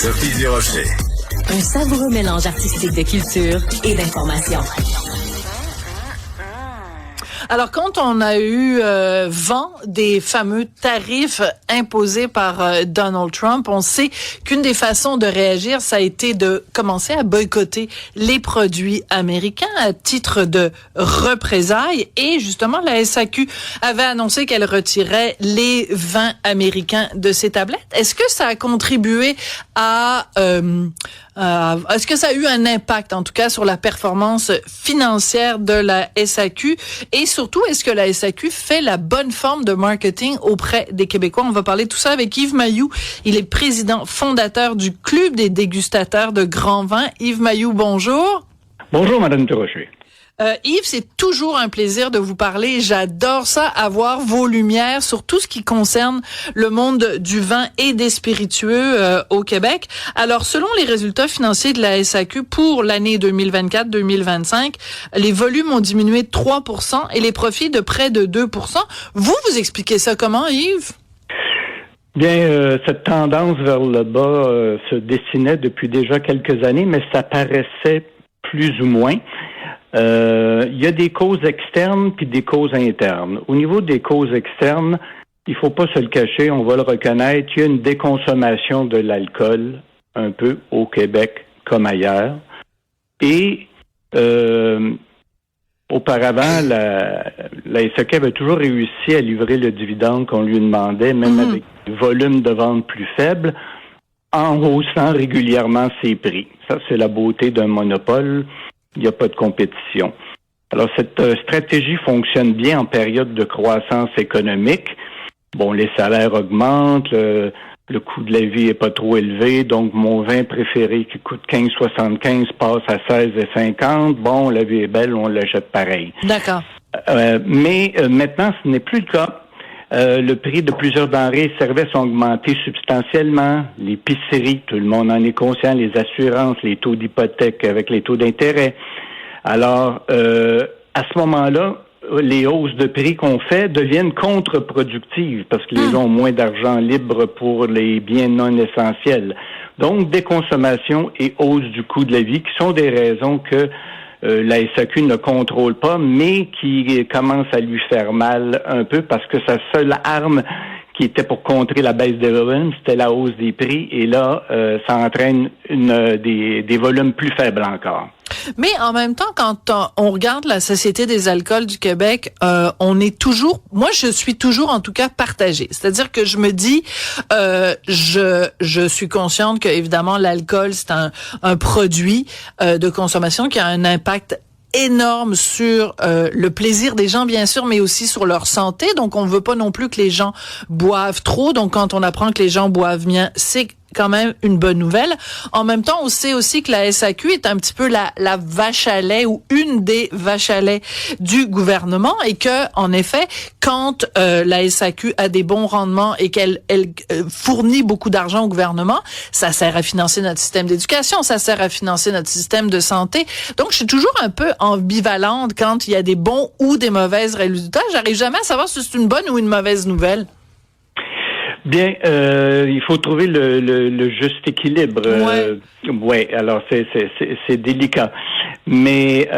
Sophie Durocher. Un savoureux mélange artistique de culture et d'information. Alors, quand on a eu vent des fameux tarifs imposés par Donald Trump, on sait qu'une des façons de réagir, ça a été de commencer à boycotter les produits américains à titre de représailles. Et justement, la SAQ avait annoncé qu'elle retirait les vins américains de ses tablettes. Est-ce que ça a contribué à... est-ce que ça a eu un impact, en tout cas, sur la performance financière de la SAQ? Et surtout, est-ce que la SAQ fait la bonne forme de marketing auprès des Québécois? On va parler de tout ça avec Yves Mailloux. Il est président fondateur du Club des dégustateurs de grands vins. Yves Mailloux, bonjour. Bonjour, Madame Durocher. Yves, c'est toujours un plaisir de vous parler. J'adore ça, avoir vos lumières sur tout ce qui concerne le monde du vin et des spiritueux au Québec. Alors, selon les résultats financiers de la SAQ pour l'année 2024-2025, les volumes ont diminué de 3% et les profits de près de 2%. Vous expliquez ça comment, Yves? Bien, cette tendance vers le bas se dessinait depuis déjà quelques années, mais ça paraissait plus ou moins. Il y a des causes externes puis des causes internes. Au niveau des causes externes, il faut pas se le cacher, on va le reconnaître, il y a une déconsommation de l'alcool un peu au Québec comme ailleurs. Et auparavant, la SAQ avait toujours réussi à livrer le dividende qu'on lui demandait, même avec des volumes de vente plus faibles, en haussant régulièrement ses prix. Ça, c'est la beauté d'un monopole. Il n'y a pas de compétition. Alors, cette stratégie fonctionne bien en période de croissance économique. Bon, les salaires augmentent, le coût de la vie est pas trop élevé, donc mon vin préféré qui coûte 15,75 passe à 16,50. Bon, la vie est belle, on l'achète pareil. D'accord. Mais maintenant, ce n'est plus le cas. Le prix de plusieurs denrées et services ont augmenté substantiellement. L'épicerie, tout le monde en est conscient, les assurances, les taux d'hypothèque avec les taux d'intérêt. Alors, à ce moment-là, les hausses de prix qu'on fait deviennent contre-productives parce que les gens ont moins d'argent libre pour les biens non essentiels. Donc, déconsommation et hausse du coût de la vie, qui sont des raisons que la SAQ ne contrôle pas, mais qui commence à lui faire mal un peu parce que sa seule arme qui était pour contrer la baisse des volumes, c'était la hausse des prix. Et là, ça entraîne des volumes plus faibles encore. Mais en même temps, quand on regarde la Société des alcools du Québec, on est toujours, moi je suis toujours en tout cas partagée. C'est-à-dire que je me dis, je suis consciente que évidemment l'alcool c'est un produit de consommation qui a un impact énorme sur le plaisir des gens, bien sûr, mais aussi sur leur santé. Donc, on veut pas non plus que les gens boivent trop. Donc, quand on apprend que les gens boivent bien, c'est quand même une bonne nouvelle. En même temps, on sait aussi que la SAQ est un petit peu la vache à lait ou une des vaches à lait du gouvernement et que, en effet, quand la SAQ a des bons rendements et qu'elle fournit beaucoup d'argent au gouvernement, ça sert à financer notre système d'éducation, ça sert à financer notre système de santé. Donc, je suis toujours un peu ambivalente quand il y a des bons ou des mauvaises résultats. J'arrive jamais à savoir si c'est une bonne ou une mauvaise nouvelle. Bien, il faut trouver le juste équilibre. Ouais, alors c'est délicat. Mais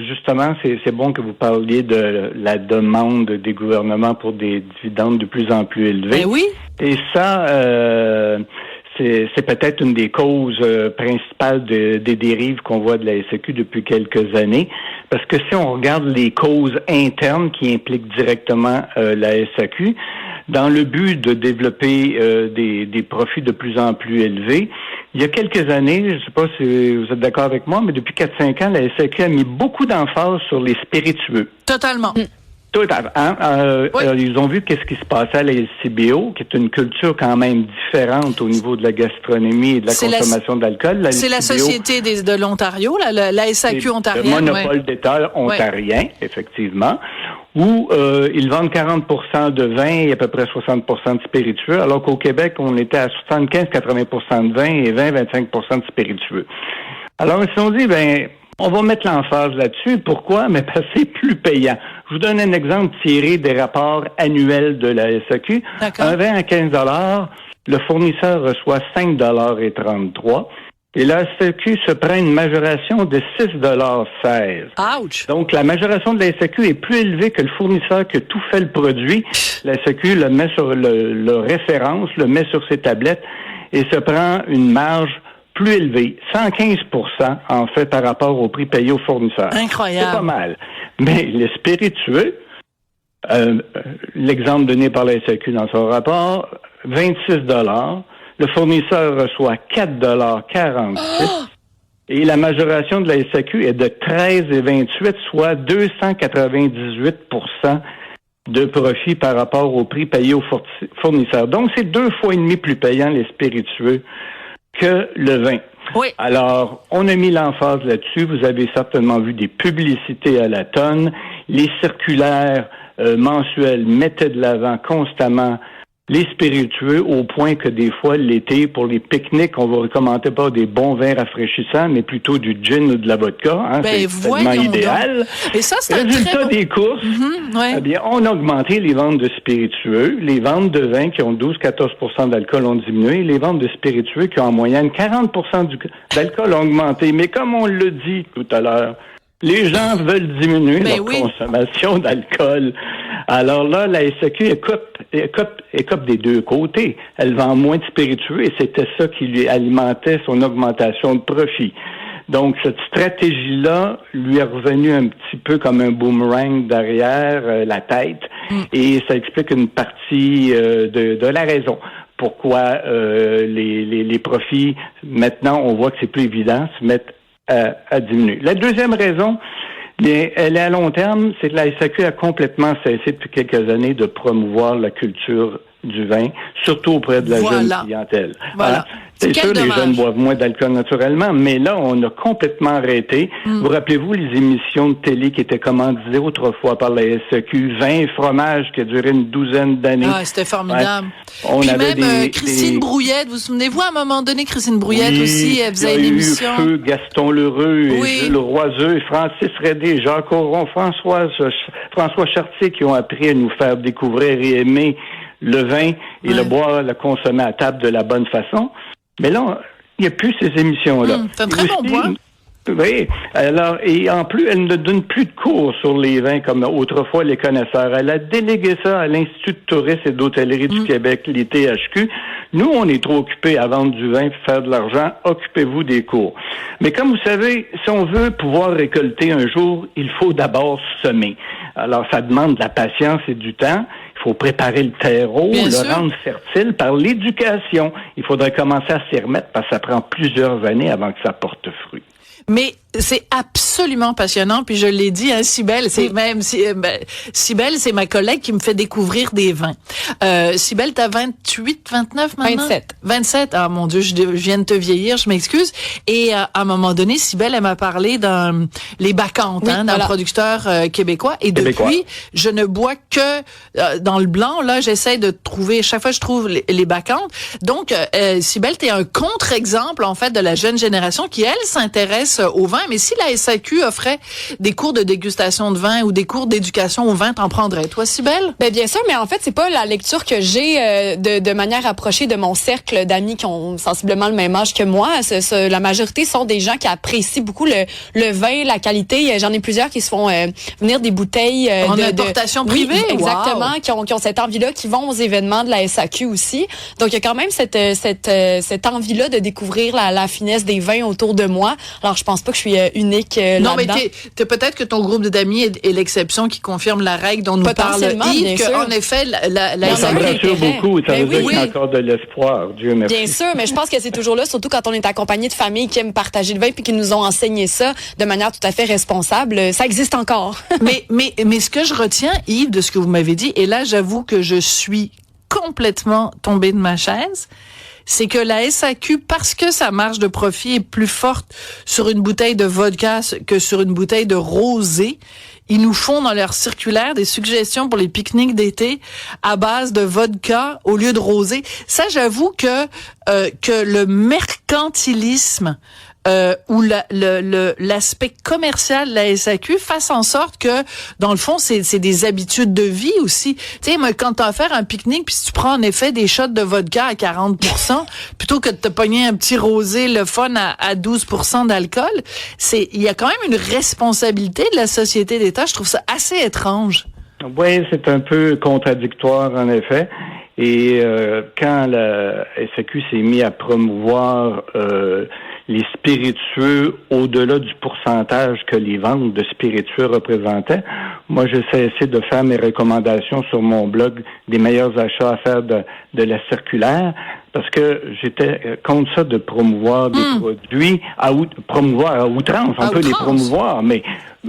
justement, c'est bon que vous parliez de la demande des gouvernements pour des dividendes de plus en plus élevés. Ben oui. Et ça, c'est peut-être une des causes principales des dérives qu'on voit de la SAQ depuis quelques années. Parce que si on regarde les causes internes qui impliquent directement la SAQ, dans le but de développer des profits de plus en plus élevés, il y a quelques années, je ne sais pas si vous êtes d'accord avec moi, mais depuis 4-5 ans, la SAQ a mis beaucoup d'emphase sur les spiritueux. Totalement. Tout à fait. Oui. Ils ont vu qu'est-ce qui se passait à la LCBO, qui est une culture quand même différente au niveau de la gastronomie et de la consommation d'alcool. C'est la Société de l'Ontario, la SAQ ontarienne. Le monopole d'État ontarien, effectivement, où ils vendent 40% de vin et à peu près 60% de spiritueux, alors qu'au Québec, on était à 75-80% de vin et 20-25% de spiritueux. Alors, ils se sont dit, on va mettre l'emphase là-dessus. Pourquoi? Mais parce que c'est plus payant. Je vous donne un exemple tiré des rapports annuels de la SAQ. D'accord. Un vin à 15 $, le fournisseur reçoit 5,33 $. Et la SAQ se prend une majoration de 6,16 $. Ouch! Donc, la majoration de la SAQ est plus élevée que le fournisseur qui a tout fait le produit. La SAQ le met sur le référence, le met sur ses tablettes et se prend une marge plus élevée, 115 % en fait par rapport au prix payé au fournisseur. Incroyable. C'est pas mal. Mais les spiritueux, l'exemple donné par la SAQ dans son rapport, 26 $. Le fournisseur reçoit 4,46 $. Et la majoration de la SAQ est de 13,28 $, soit 298 % de profit par rapport au prix payé au fournisseur. Donc, c'est 2,5 fois plus payant les spiritueux que le vin. Oui. Alors, on a mis l'emphase là-dessus. Vous avez certainement vu des publicités à la tonne. Les circulaires mensuels mettaient de l'avant constamment les spiritueux, au point que des fois, l'été, pour les pique-niques, on vous recommander pas des bons vins rafraîchissants, mais plutôt du gin ou de la vodka. Hein, c'est tellement idéal. Donc. Et ça, c'est Résultat des courses, ouais. Eh bien, on a augmenté les ventes de spiritueux. Les ventes de vins qui ont 12-14 % d'alcool ont diminué. Les ventes de spiritueux qui ont en moyenne 40 % d'alcool ont augmenté. Mais comme on l'a dit tout à l'heure, les gens veulent diminuer leur consommation d'alcool. Alors là, la SAQ écope des deux côtés. Elle vend moins de spiritueux et c'était ça qui lui alimentait son augmentation de profit. Donc, cette stratégie-là lui est revenue un petit peu comme un boomerang derrière la tête et ça explique une partie de la raison. Pourquoi les profits, maintenant, on voit que c'est plus évident, se mettent à diminuer. La deuxième raison, elle est à long terme, c'est que la SAQ a complètement cessé depuis quelques années de promouvoir la culture du vin, surtout auprès de la jeune clientèle. Voilà. Hein? C'est sûr, dommage. les jeunes boivent moins d'alcool naturellement, mais là, on a complètement arrêté. Vous rappelez-vous les émissions de télé qui étaient commanditées autrefois par la SAQ, vin et fromage qui a duré une douzaine d'années. Ah, c'était formidable. Ouais. On Puis avait même Christine Brouillette, vous souvenez-vous, à un moment donné, Christine Brouillette aussi, elle faisait une émission. Il y a eu Feu, Gaston Lheureux, et Jules Roiseux, et Francis Redé, Jacques Auron, François Chartier qui ont appris à nous faire découvrir et aimer le vin et le boire, le consommer à table de la bonne façon. Mais là, il n'y a plus ces émissions-là. C'est un très bon point. Oui. Alors, et en plus, elle ne donne plus de cours sur les vins comme autrefois les connaisseurs. Elle a délégué ça à l'Institut de tourisme et d'hôtellerie du Québec, les THQ. Nous, on est trop occupés à vendre du vin et faire de l'argent. Occupez-vous des cours. Mais comme vous savez, si on veut pouvoir récolter un jour, il faut d'abord semer. Alors, ça demande de la patience et du temps. Il faut préparer le terreau, rendre fertile par l'éducation. Il faudrait commencer à s'y remettre parce que ça prend plusieurs années avant que ça porte fruit. Mais c'est absolument passionnant, puis je l'ai dit, hein, Cybèle, c'est même Cybèle, c'est ma collègue qui me fait découvrir des vins. Cybèle, t'as 28, 29 maintenant? 27. Ah mon Dieu, je viens de te vieillir, je m'excuse. Et à un moment donné, Cybèle, elle m'a parlé dans les Bacchantes, d'un producteur québécois. Et depuis, je ne bois que dans le blanc. Là, j'essaie de trouver, chaque fois je trouve les Bacchantes. Donc, Cybèle, t'es un contre-exemple en fait de la jeune génération qui elle s'intéresse au vin. Mais si la SAQ offrait des cours de dégustation de vin ou des cours d'éducation au vin, t'en prendrais, toi, Cybèle? Ben bien sûr, mais en fait, c'est pas la lecture que j'ai de manière rapprochée de mon cercle d'amis qui ont sensiblement le même âge que moi. La majorité sont des gens qui apprécient beaucoup le vin, la qualité. J'en ai plusieurs qui se font venir des bouteilles en importation privée. Oui, exactement, qui ont cette envie-là, qui vont aux événements de la SAQ aussi. Donc il y a quand même cette envie-là de découvrir la finesse des vins autour de moi. Alors je pense pas que je suis unique non, là-dedans. Mais t'es peut-être que ton groupe d'amis est l'exception qui confirme la règle dont nous parle Yves, qu'en effet, la ça me rassure beaucoup. Ça veut dire qu'il y a encore de l'espoir. Dieu merci. Bien sûr, mais je pense que c'est toujours là, surtout quand on est accompagné de familles qui aiment partager le vin puis qui nous ont enseigné ça de manière tout à fait responsable. Ça existe encore. mais ce que je retiens, Yves, de ce que vous m'avez dit, et là, j'avoue que je suis complètement tombée de ma chaise, c'est que la SAQ, parce que sa marge de profit est plus forte sur une bouteille de vodka que sur une bouteille de rosé, ils nous font dans leur circulaire des suggestions pour les pique-niques d'été à base de vodka au lieu de rosé. Ça, j'avoue que le mercantilisme où l'aspect commercial de la SAQ fasse en sorte que, dans le fond, c'est des habitudes de vie aussi. Tu sais, quand t'as à faire un pique-nique, puis si tu prends en effet des shots de vodka à 40%, plutôt que de te pogner un petit rosé, le fun à 12% d'alcool, il y a quand même une responsabilité de la société d'État. Je trouve ça assez étrange. Oui, c'est un peu contradictoire, en effet. Et quand la SAQ s'est mis à promouvoir les spiritueux au-delà du pourcentage que les ventes de spiritueux représentaient, moi, j'ai cessé de faire mes recommandations sur mon blog des meilleurs achats à faire de la circulaire, parce que j'étais contre ça de promouvoir des produits, promouvoir à outrance, on peut les promouvoir, mais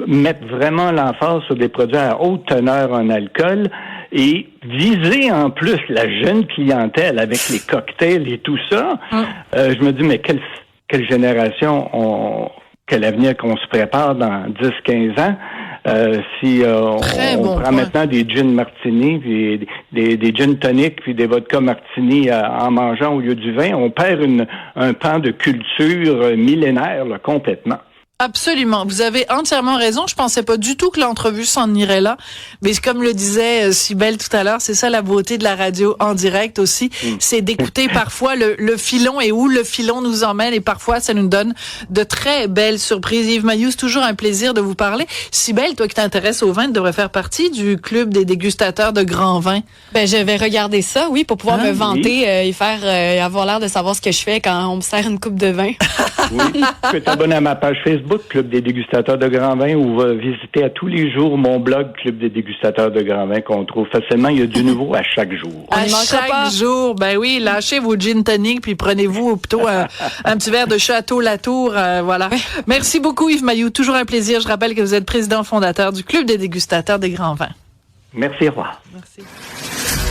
mettre vraiment l'emphase sur des produits à haute teneur en alcool et viser en plus la jeune clientèle avec les cocktails et tout ça. Je me dis, mais quelle génération, quel avenir qu'on se prépare dans 10-15 ans, si on prend maintenant des gin martini, puis des gin tonic, puis des vodka martini en mangeant au lieu du vin, on perd un pan de culture millénaire là, complètement. Absolument. Vous avez entièrement raison. Je pensais pas du tout que l'entrevue s'en irait là. Mais comme le disait Cybèle tout à l'heure, c'est ça la beauté de la radio en direct aussi. C'est d'écouter parfois le filon et où le filon nous emmène. Et parfois, ça nous donne de très belles surprises. Yves Mailloux, c'est toujours un plaisir de vous parler. Cybèle, toi qui t'intéresses au vin, tu devrais faire partie du club des dégustateurs de grands vins. Ben, je vais regarder ça, oui, pour pouvoir me vanter et faire avoir l'air de savoir ce que je fais quand on me sert une coupe de vin. Oui, tu peux t'abonner à ma page Facebook, Club des dégustateurs de grands vins, ou visiter à tous les jours mon blog, Club des dégustateurs de grands vins, qu'on trouve facilement. Il y a du nouveau à chaque jour. À chaque jour, ben oui, lâchez vos gin tonic, puis prenez-vous plutôt un petit verre de Château Latour, voilà. Merci beaucoup Yves Mailloux, toujours un plaisir. Je rappelle que vous êtes président fondateur du Club des dégustateurs des grands vins. Merci, au revoir. Merci.